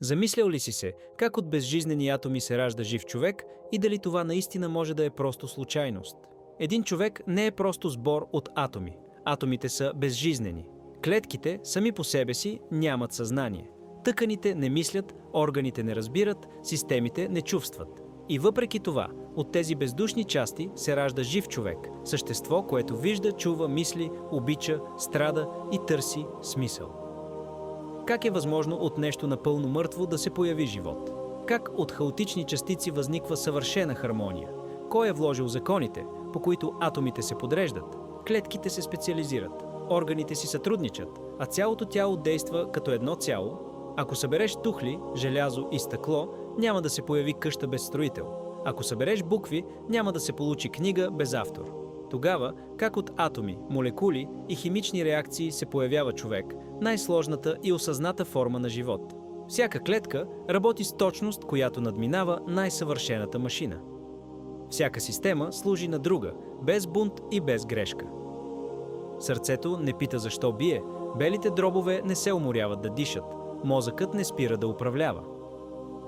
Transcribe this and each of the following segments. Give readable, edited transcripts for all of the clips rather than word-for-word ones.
Замислял ли си се как от безжизнени атоми се ражда жив човек и дали това наистина може да е просто случайност? Един човек не е просто сбор от атоми. Атомите са безжизнени. Клетките сами по себе си нямат съзнание. Тъканите не мислят, органите не разбират, системите не чувстват. И въпреки това, от тези бездушни части се ражда жив човек, същество, което вижда, чува, мисли, обича, страда и търси смисъл. Как е възможно от нещо напълно мъртво да се появи живот? Как от хаотични частици възниква съвършена хармония? Кой е вложил законите, по които атомите се подреждат? Клетките се специализират, органите си сътрудничат, а цялото тяло действа като едно цяло. Ако събереш тухли, желязо и стъкло, няма да се появи къща без строител. Ако събереш букви, няма да се получи книга без автор. Тогава, как от атоми, молекули и химични реакции се появява човек, най-сложната и осъзната форма на живот? Всяка клетка работи с точност, която надминава най-съвършената машина. Всяка система служи на друга, без бунт и без грешка. Сърцето не пита защо бие, белите дробове не се уморяват да дишат, мозъкът не спира да управлява.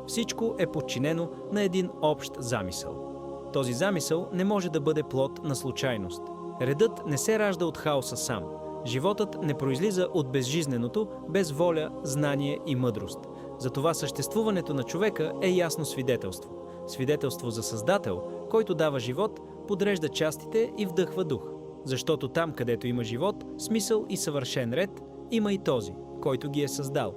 Всичко е подчинено на един общ замисъл. Този замисъл не може да бъде плод на случайност. Редът не се ражда от хаоса сам. Животът не произлиза от безжизненото, без воля, знание и мъдрост. Затова съществуването на човека е ясно свидетелство. Свидетелство за Създател, който дава живот, подрежда частите и вдъхва дух. Защото там, където има живот, смисъл и съвършен ред, има и този, който ги е създал.